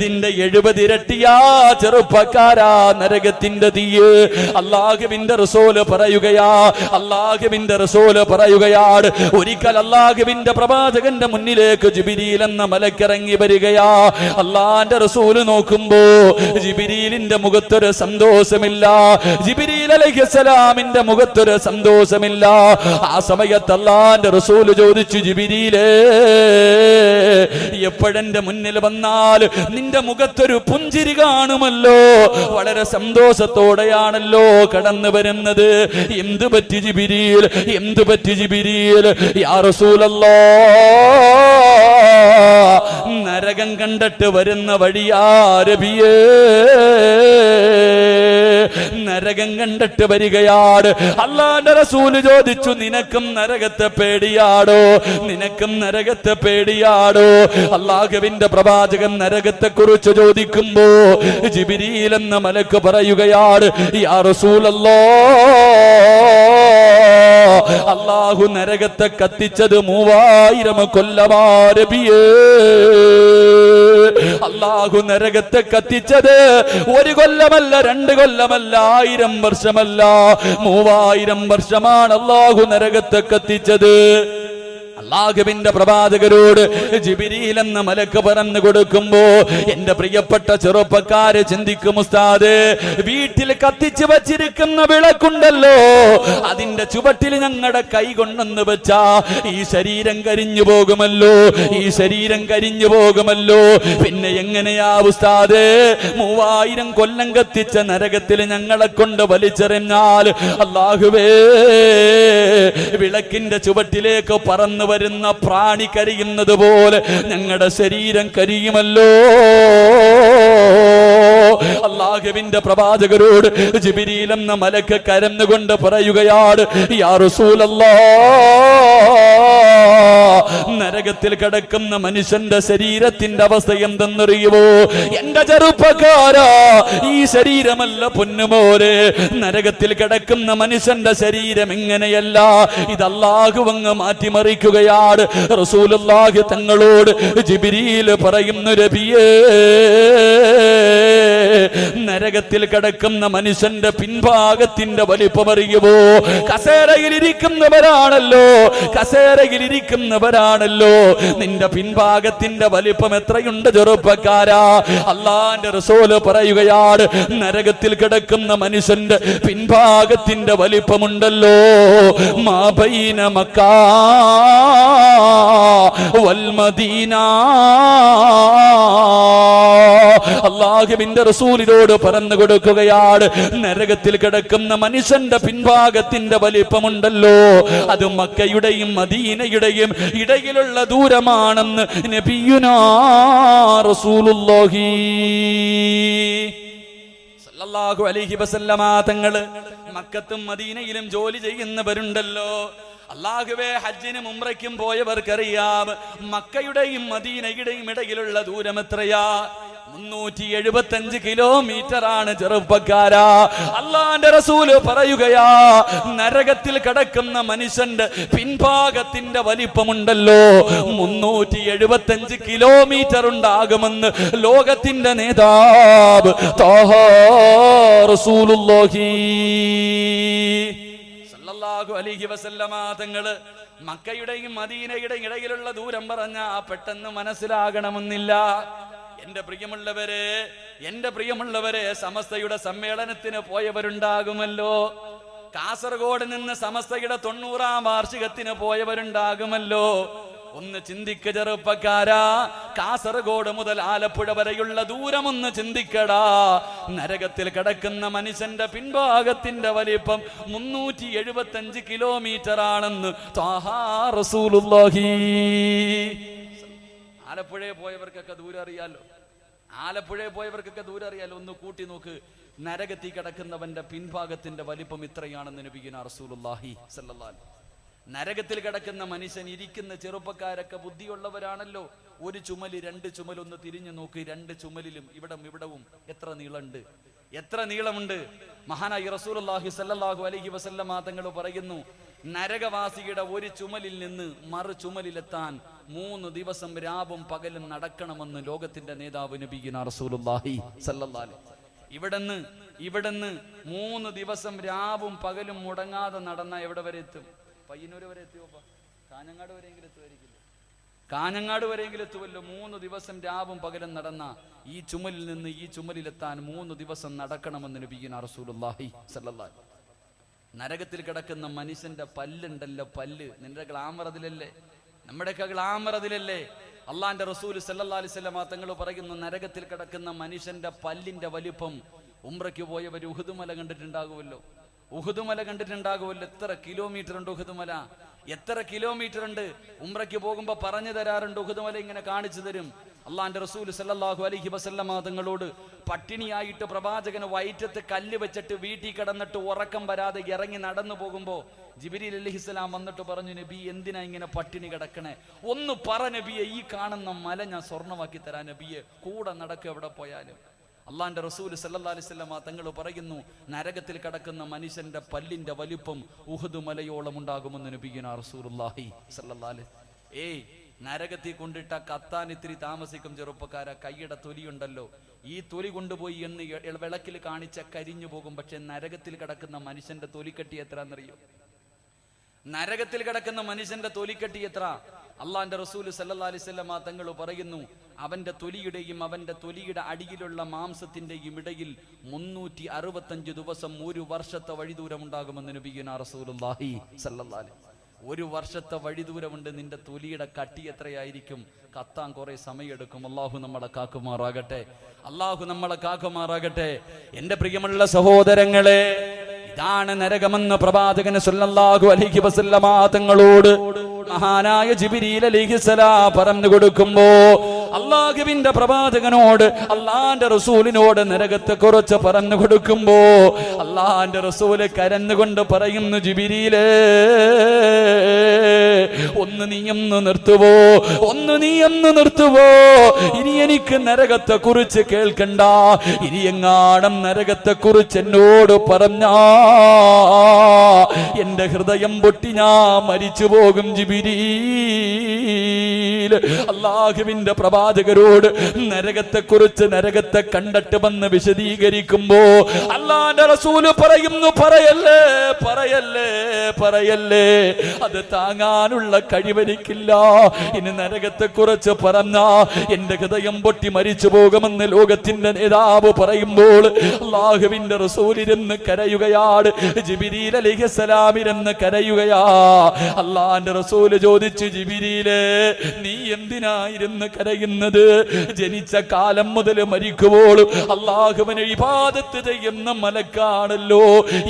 ഇതിന്റെ 70 ഇരട്ടിയാ ചെറുപ്പക്കാരാ നരകത്തിന്റെ തീയ്. അല്ലാഹുവിന്റെ റസൂല് പറയുകയാണ്, ഒരിക്കൽ അല്ലാഹുവിന്റെ പ്രവാചകന്റെ മുന്നിലേക്ക് ജിബ്രീൽ എന്ന മലക്കിറങ്ങി വരികയാ. അല്ലാഹുവിന്റെ റസൂല് നോക്കുമ്പോ ജിബ്രീലിന്റെ മുഖത്തൊരു സന്തോഷമില്ല, ജിബ്രീൽ അലൈഹിസ്സലാമിന്റെ മുഖത്തൊരു സന്തോഷമില്ല. ആ സമയത്ത് അല്ലാഹുവിന്റെ റസൂല് ചോദിച്ചു, ജിബ്രീലേ, എപ്പോഴെന്റെ മുന്നിൽ വന്നാൽ നിന്റെ മുഖത്തൊരു പുഞ്ചിരി കാണുമല്ലോ, വളരെ സന്തോഷത്തോടെയാണല്ലോ കടന്നു വരുന്നത്. എന്തു പറ്റി ജിബ്രീൽ, എന്തു പറ്റി ജിബ്രീൽ? യാ റസൂലല്ലാഹ്, നരകം കണ്ടിട്ട് വരുന്ന വഴിയാ നബിയേ, നരകം കണ്ടിട്ട് വരികയാണ്. അല്ലാഹുവിന്റെ റസൂല് ചോദിച്ചു, നിനക്കും നരകത്തെ പേടിയാടോ? നിനക്കും നരകത്തെ പേടിയാടോ? അല്ലാഹുവിന്റെ പ്രവാചകൻ നരകത്തെ കുറിച്ച് ചോദിക്കുമ്പോ ജിബ്രീൽ എന്ന മലക്ക് പറയുകയാണ്, യാ റസൂലല്ലാഹ്, അല്ലാഹു നരകത്തെ കത്തിച്ചത് 3000 കൊല്ലമാ നബിയേ. അല്ലാഹു നരകത്തെ കത്തിച്ചത് 1 കൊല്ലമല്ല, 2 കൊല്ലമല്ല, 1000 വർഷമല്ല, 3000 വർഷമാണ് അല്ലാഹു നരകത്തെ കത്തിച്ചത്. അല്ലാഹുവിന്റെ പ്രവാചകരോട് ജിബ്രീൽ എന്ന മലക്ക് പറഞ്ഞു കൊടുക്കുമ്പോ എന്റെ പ്രിയപ്പെട്ട ചെറുപ്പക്കാര് ചിന്തിക്കും, ഉസ്താദ്, വീട്ടിൽ കത്തിച്ചു വച്ചിരിക്കുന്ന വിളക്കുണ്ടല്ലോ, അതിന്റെ ചുവട്ടിൽ ഞങ്ങളുടെ കൈ കൊണ്ടെന്ന് വെച്ചാ ഈ ശരീരം കരിഞ്ഞു പോകുമല്ലോ, ഈ ശരീരം കരിഞ്ഞു പോകുമല്ലോ. പിന്നെ എങ്ങനെയാ ഉസ്താദ് 3000 കൊല്ലം കത്തിച്ച നരകത്തിൽ ഞങ്ങളെ കൊണ്ട് വലിച്ചെറിഞ്ഞാൽ? അല്ലാഹുവേ, വിളക്കിന്റെ ചുവട്ടിലേക്ക് പറന്നു വരുന്ന പ്രാണി കരിയുന്നത് പോലെ ഞങ്ങളുടെ ശരീരം കരിയുമല്ലോ. അല്ലാഹുവിന്റെ പ്രവാചകരോട് ജിബ്രീൽ എന്ന മലക്ക് കരന്നുകൊണ്ട് പറയുകയാണ്, യാ റസൂലല്ലാഹ്, നരകത്തിൽ കിടക്കുന്ന മനുഷ്യന്റെ ശരീരത്തിന്റെ അവസ്ഥ എന്തെന്നറിയുമോ? എന്റെ ചെറുപ്പക്കാരാ, ഈ ശരീരമല്ല പൊന്നുമോരെ, നരകത്തിൽ കിടക്കുന്ന മനുഷ്യന്റെ ശരീരം ഇങ്ങനെയല്ല. ഇത് അല്ലാഹു അങ്ങ് മാറ്റിമറിക്കുകയാണ്. റസൂലുള്ളാഹി തങ്ങളോട് ജിബ്രീൽ പറയുന്നു, നബിയേ, നരകത്തിൽ കിടക്കുന്ന മനുഷ്യന്റെ പിൻഭാഗത്തിന്റെ വലിപ്പം അറിയുമോ? കസേരയിലിരിക്കുന്നവരാണല്ലോ, കസേരയിലിരിക്കുന്നവരാണല്ലോ. നിന്റെ പിൻഭാഗത്തിന്റെ വലിപ്പം എത്രയുണ്ട് ചെറുപ്പക്കാരാ? അല്ലാഹുവിന്റെ റസൂല് പറയുകയാണ്, നരകത്തിൽ കിടക്കുന്ന മനുഷ്യന്റെ പിൻഭാഗത്തിന്റെ വലിപ്പമുണ്ടല്ലോ, മാ ബൈന മക്കാ വൽ മദീന. അല്ലാഹുവിന്റെ റസൂലിനോട് പറഞ്ഞു കൊടുക്കുകയാണ്, നരകത്തിൽ കിടക്കുന്ന മനുഷ്യന്റെ പിൻഭാഗത്തിന്റെ വലിപ്പമുണ്ടല്ലോ, അത് മക്കയുടെയും മദീനയുടെയും ഇടയിലുള്ള ദൂരമാണെന്ന് നബിയുനാ റസൂലുള്ളാഹി സല്ലല്ലാഹു അലൈഹി വസല്ലമ തങ്ങൾ മക്കത്തും മദീനയിലും ജോലി ചെയ്യുന്നവരുണ്ടല്ലോ. അല്ലാഹുവേ, ഹജ്ജിനും ഉംറയ്ക്കും പോയവർക്കറിയാം മക്കയുടെയും മദീനയുടെയും ഇടയിലുള്ള ദൂരം എത്രയാ? 375 കിലോമീറ്റർ ആണ് ചെറുപ്പക്കാരാ. അല്ലാഹുവിന്റെ റസൂല് പറയുകയാ, നരകത്തിൽ കിടക്കുന്ന മനുഷ്യന്റെ പിൻഭാഗത്തിന്റെ വലിപ്പമുണ്ടല്ലോ 375 കിലോമീറ്റർ ഉണ്ടാകുമെന്ന് ലോകത്തിന്റെ നേതാവ് ത്വാഹ റസൂലുള്ളാഹി സല്ലല്ലാഹു അലൈഹി വസല്ലമ തങ്ങള് മക്കയുടെയും മദീനയുടെയും ഇടയിലുള്ള ദൂരം പറഞ്ഞാ പെട്ടെന്ന് മനസ്സിലാകണമെന്നില്ല. എന്റെ പ്രിയമുള്ളവരെ, സമസ്തയുടെ സമ്മേളനത്തിന് പോയവരുണ്ടാകുമല്ലോ, കാസർഗോഡ് നിന്ന് സമസ്തയുടെ 90ാം വാർഷികത്തിന് പോയവരുണ്ടാകുമല്ലോ. ഒന്ന് ചിന്തിക്ക ചെറുപ്പക്കാരാ, കാസർഗോഡ് മുതൽ ആലപ്പുഴ വരെയുള്ള ദൂരം ഒന്ന് ചിന്തിക്കടാ. നരകത്തിൽ കിടക്കുന്ന മനുഷ്യന്റെ പിൻഭാഗത്തിന്റെ വലിപ്പം 375 കിലോമീറ്റർ ആണെന്ന് ത്വാഹ റസൂലുള്ളാഹി. ആലപ്പുഴയിൽ പോയവർക്കൊക്കെ ദൂരം അറിയാലോ, ഒന്ന് കൂട്ടി നോക്ക്, നരകത്തിൽ കിടക്കുന്നവന്റെ പിൻഭാഗത്തിന്റെ വലിപ്പം ഇത്രയാണെന്ന് നബിയുനാ റസൂലുള്ളാഹി സ്വല്ലല്ലാഹു അലൈഹി വസല്ലം. നരകത്തിൽ കിടക്കുന്ന മനുഷ്യൻ ഇരിക്കുന്ന ചെറുപ്പക്കാരൊക്കെ ബുദ്ധിയുള്ളവരാണല്ലോ. ഒരു ചുമല് 2 ചുമലൊന്ന് തിരിഞ്ഞു നോക്ക്, 2 ചുമലിലും ഇവിടവും എത്ര നീളമുണ്ട്. മഹാനായ റസൂലുള്ളാഹി സ്വല്ലല്ലാഹു അലൈഹി വസല്ലം തങ്ങൾ പറയുന്നു, നരകവാസിയുടെ ഒരു ചുമലിൽ നിന്ന് മറു ചുമലിലെത്താൻ 3 ദിവസം രാവും പകലും നടക്കണമെന്ന് ലോകത്തിന്റെ നേതാവ് നബിയുനാ റസൂലുള്ളാഹി സല്ലല്ലാഹു അലൈഹി വസല്ലം. ഇവിടുന്ന് 3 ദിവസം രാവും പകലും മുടങ്ങാതെ നടന്ന എവിടെ വരെ എത്തും? പയ്യന്നൂർ വരെ എത്തിയോ? കാഞ്ഞങ്ങാട് വരെയെങ്കിലും എത്തുമായിരിക്കില്ല. കാഞ്ഞങ്ങാട് വരെയെങ്കിലും എത്തുമല്ലോ. 3 ദിവസം രാവും പകലും നടന്ന ഈ ചുമലിൽ നിന്ന് ഈ ചുമലിലെത്താൻ 3 ദിവസം നടക്കണമെന്ന് നബിയുനാ റസൂലുള്ളാഹി സല്ലല്ലാഹു അലൈഹി വസല്ലം. നരകത്തിൽ കിടക്കുന്ന മനുഷ്യന്റെ പല്ലുണ്ടല്ലോ, പല്ല്. നിന്റെ ഗ്ലാമർ അതിലല്ലേ, നമ്മുടെയൊക്കെ ഗ്ലാമർ അതിലല്ലേ. അള്ളാന്റെ റസൂൽ സല്ലല്ലാഹു അലൈഹി വസല്ലം തങ്ങൾ പറയുന്നു, നരകത്തിൽ കിടക്കുന്ന മനുഷ്യന്റെ പല്ലിന്റെ വലിപ്പം. ഉംറയ്ക്ക് പോയവർ ഉഹുദ് മല കണ്ടിട്ടുണ്ടാകുമല്ലോ, ഉഹുദ് മല കണ്ടിട്ടുണ്ടാകുമല്ലോ. എത്ര കിലോമീറ്റർ ഉണ്ട് ഉഹുദ് മല? എത്ര കിലോമീറ്റർ ഉണ്ട്? ഉംറയ്ക്ക് പോകുമ്പോ പറഞ്ഞു തരാറുണ്ട്, ഉഹുദ് മല ഇങ്ങനെ കാണിച്ചു തരും. അള്ളാന്റെ റസൂൽ സല്ലല്ലാഹു അലൈഹി വസല്ലം തങ്ങളോട് പട്ടിണിയായിട്ട് പ്രവാചകന് വയറ്റത്ത് കല്ല് വെച്ചിട്ട് വീട്ടിൽ കിടന്നിട്ട് ഉറക്കം വരാതെ ഇറങ്ങി നടന്നു പോകുമ്പോ ജിബ്രീൽ അലൈഹിസ്സലാം വന്നിട്ട് പറഞ്ഞു, നബി എന്തിനാ ഇങ്ങനെ പട്ടിണി കിടക്കണേ? ഒന്ന് പറ നബിയെ, ഈ കാണുന്ന മല ഞാൻ സ്വർണ്ണമാക്കി തരാൻ നബിയെ, കൂടെ നടക്കുക എവിടെ പോയാലും. അള്ളാന്റെ റസൂൽ സല്ലല്ലാഹു അലൈഹി വസല്ലം തങ്ങൾ പറയുന്നു, നരകത്തിൽ കിടക്കുന്ന മനുഷ്യന്റെ പല്ലിന്റെ വലിപ്പം ഉഹുദ് മലയോളം ഉണ്ടാകുമെന്ന് നബിയുനാ റസൂലുള്ളാഹി സല്ലല്ലാഹു അലൈഹി വസല്ലം. നരകത്തിൽ കൊണ്ടിട്ട കത്താൻ ഇത്തിരി താമസിക്കും ചെറുപ്പക്കാര. കൈയുടെ തൊലിയുണ്ടല്ലോ, ഈ തൊലി കൊണ്ടുപോയി എന്ന് വിളക്കിൽ കാണിച്ച കരിഞ്ഞു പോകും. പക്ഷെ നരകത്തിൽ കിടക്കുന്ന മനുഷ്യന്റെ തൊലിക്കട്ടി എത്രയെന്നറിയോ? നരകത്തിൽ കിടക്കുന്ന മനുഷ്യന്റെ തൊലിക്കട്ടി എത്ര? അള്ളാന്റെ റസൂൽ സല്ലല്ലാഹു അലൈഹി വസല്ലം തങ്ങൾ പറയുന്നു, അവന്റെ തൊലിയുടെയും അവന്റെ തൊലിയുടെ അടിയിലുള്ള മാംസത്തിന്റെയും ഇടയിൽ 365 ദിവസം 1 വർഷത്തെ വഴിദൂരം ഉണ്ടാകുമെന്ന് നബിയുനാ റസൂലുള്ളാഹി സല്ലല്ലാഹു അലൈഹി വസല്ലം. 1 വർഷത്തെ വഴിദൂരമുണ്ട്. നിന്റെ തൊലിയുടെ കട്ടി എത്രയായിരിക്കും? കത്താൻ കുറെ സമയമെടുക്കും. അള്ളാഹു നമ്മളെ കാക്കുമാറാകട്ടെ, അള്ളാഹു നമ്മളെ കാക്കുമാറാകട്ടെ. എന്റെ പ്രിയമുള്ള സഹോദരങ്ങളെ, ഇതാണ് നരകമെന്ന് പ്രവാചകൻ സല്ലല്ലാഹു അലൈഹി വസല്ലം തങ്ങളോട് മഹാനായ ജിബ്രീൽ അലൈഹിസ്സലാം പറഞ്ഞു കൊടുക്കുമ്പോ, അള്ളാഹുവിന്റെ പ്രവാചകനോട് അള്ളാന്റെ റസൂലിനോട് നരകത്തെ കുറിച്ച് പറഞ്ഞു കൊടുക്കുമ്പോ അള്ളാന്റെ റസൂല് കരഞ്ഞുകൊണ്ട് പറയുന്നു, ജിബ്രീലേ, ഒന്ന് നീയൊന്ന് നിർത്തുവോ, ഒന്ന് നീയൊന്ന് നിർത്തുവോ? ഇനി എനിക്ക് നരകത്തെ കുറിച്ച് കേൾക്കണ്ട. ഇനി എങ്ങാണം നരകത്തെ കുറിച്ച് എന്നോട് പറഞ്ഞാ എന്റെ ഹൃദയം പൊട്ടി ഞാൻ മരിച്ചു പോകും ജിബ്രീൽ. അള്ളാഹുവിന്റെ പ്രവാചകരോട് നരകത്തെ കുറിച്ച്, നരകത്തെ കണ്ടിട്ട് വന്ന് വിശദീകരിക്കുമ്പോ അള്ളാന്റെ റസൂല് പറയുന്നു, പറയല്ലേ പറയല്ലേ പറയല്ലേ, അത് താങ്ങാനുള്ള കഴിവെനിക്കില്ല. ഇനി നരകത്തെ കുറിച്ച് പറഞ്ഞാ എന്റെ ഹൃദയം പൊട്ടി മരിച്ചു പോകുമെന്ന് ലോകത്തിന്റെ നേതാവ് പറയുമ്പോൾ അള്ളാഹുവിന്റെ റസൂലിരുന്ന് കരയുകയാണ്. ജിബ്രീൽ അലൈഹിസ്സലാം ഇരുന്ന് കരയുകയാ. അള്ളാന്റെ റസൂല് ചോദിച്ചു, ജിബ്രീലേ, നീ എന്തിനായിരുന്നു കരയുന്നത്? ജനിച്ച കാലം മുതൽ മരിക്കുവോളും അള്ളാഹുവിനെ ഇബാദത്ത് ചെയ്യുന്ന മലക്കാണല്ലോ,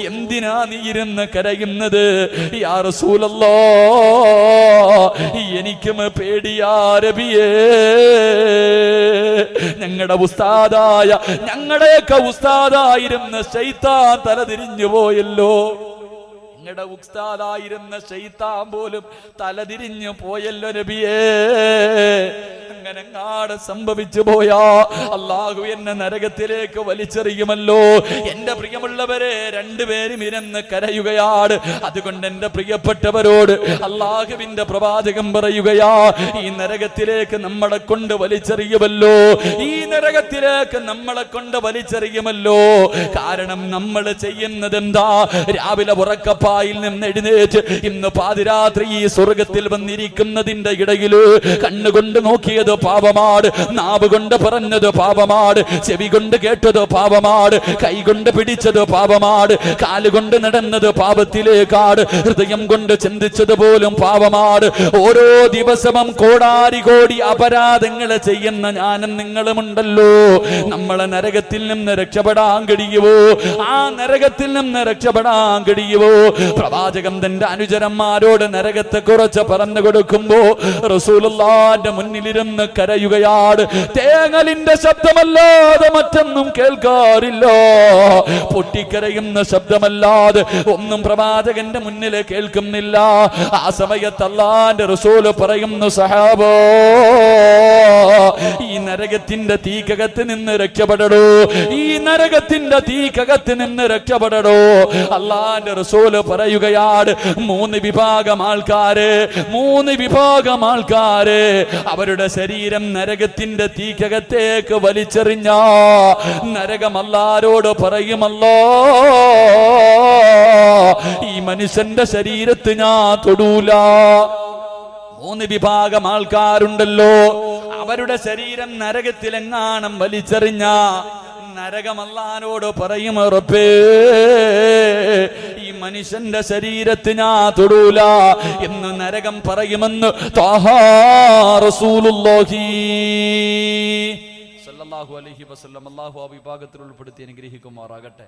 എന്തിനാ നീ ഇരുന്ന് കരയുന്നത്? യാ റസൂലല്ലാഹ്, എനിക്കും പേടിയാ നബിയേ. ഞങ്ങളുടെ ഉസ്താദായ, ഞങ്ങളുടെയൊക്കെ ഉസ്താദായിരുന്ന ശൈത്താൻ തലതിരിഞ്ഞു പോയല്ലോ. ഞങ്ങളുടെ ഉസ്താദായിരുന്ന ശൈത്താൻ പോലും തലതിരിഞ്ഞു പോയല്ലോ നബിയേ. അങ്ങനെങ്ങാട് സംഭവിച്ചു പോയാ അള്ളാഹു എന്നെ നരകത്തിലേക്ക് വലിച്ചെറിയുമല്ലോ. എന്റെ പ്രിയമുള്ളവരെ, രണ്ടുപേരും ഇരുന്ന് കരയുകയാണ്. അതുകൊണ്ട് എന്റെ പ്രിയപ്പെട്ടവരോട് അള്ളാഹുവിന്റെ പ്രവാചകൻ പറയുകയാ, ഈ നരകത്തിലേക്ക് നമ്മളെ കൊണ്ട് വലിച്ചെറിയുമല്ലോ, ഈ നരകത്തിലേക്ക് നമ്മളെ കൊണ്ട് വലിച്ചെറിയുമല്ലോ. കാരണം നമ്മൾ ചെയ്യുന്നത് എന്താ? രാവിലെ ഉറക്കപ്പായിൽ നിന്ന് എഴുന്നേറ്റ് ഇന്ന് പാതിരാത്രി ഈ സ്വർഗത്തിൽ വന്നിരിക്കുന്നതിന്റെ ഇടയിൽ കണ്ണുകൊണ്ട് നോക്കിയത് പാപമാണ്, നാവ് കൊണ്ട് പറഞ്ഞത് പാപമാണ്, ചെവി കൊണ്ട് കേട്ടത് പാപമാണ്, കൈ കൊണ്ട് പിടിച്ചത് പാപമാണ്, കാലുകൊണ്ട് നടന്നത് പാപത്തിലേക്കാണ്, ഹൃദയം കൊണ്ട് ചിന്തിച്ചത് പോലും പാപമാണ്. ഓരോ ദിവസവും കോടാരി കോടി അപരാധങ്ങൾ ചെയ്യുന്ന ഞാനും നിങ്ങളുമുണ്ടല്ലോ. നമ്മളെ നരകത്തിൽ നിന്ന് രക്ഷപ്പെടാൻ കഴിയുവോ? ആ നരകത്തിൽ നിന്ന് രക്ഷപ്പെടാൻ കഴിയുവോ? പ്രവാചകൻ തന്റെ അനുചരന്മാരോട് നരകത്തെ കുറിച്ച് പറഞ്ഞു കൊടുക്കുമ്പോ റസൂലുള്ളാഹിന്റെ മുന്നിലിരുന്ന് കരയുകയാണ്. തേങ്ങലിന്റെ ശബ്ദമല്ലാതെ മറ്റൊന്നും കേൾക്കാറില്ല, പൊട്ടിക്കരയുന്ന ശബ്ദമല്ലാതെ ഒന്നും പ്രവാചകന്റെ മുന്നിൽ കേൾക്കുന്നില്ല. ആ സമയത്ത് അല്ലാഹുവിന്റെ റസൂൽ പറയുന്നു, സഹാബോ, ഈ നരകത്തിന്റെ തീക്കകത്ത് നിന്ന് രക്ഷപ്പെടടോ, ഈ നരകത്തിന്റെ തീക്കകത്ത് നിന്ന് രക്ഷപ്പെടടോ. അല്ലാഹുവിന്റെ റസൂൽ പറയുകയാണ്, മൂന്ന് വിഭാഗം ആൾക്കാര് അവരുടെ ശരീരം നരകത്തിന്റെ തീക്കകത്തേക്ക് വലിച്ചെറിഞ്ഞ നരകം അല്ലാഹുവോട് പറയുമല്ലോ, ഈ മനുഷ്യന്റെ ശരീരത്ത് ഞാൻ തൊടൂല. മൂന്ന് വിഭാഗം ആൾക്കാരുണ്ടല്ലോ, അവരുടെ ശരീരം നരകത്തിലെങ്ങാനും വലിച്ചെറിഞ്ഞ നരകം അല്ലാഹുവോട് പറയും, റബ്ബേ ഈ മനുഷ്യന്റെ ശരീരത്ത് ഞാൻ തൊടൂല എന്ന് നരകം പറയുമെന്ന് ത്വാഹ റസൂലുള്ളാഹി സ്വല്ലല്ലാഹു അലൈഹി വസല്ലം. അല്ലാഹു ആ വിഭാഗത്തിൽ ഉൾപ്പെടുത്തി അനുഗ്രഹിക്കുമാറാകട്ടെ.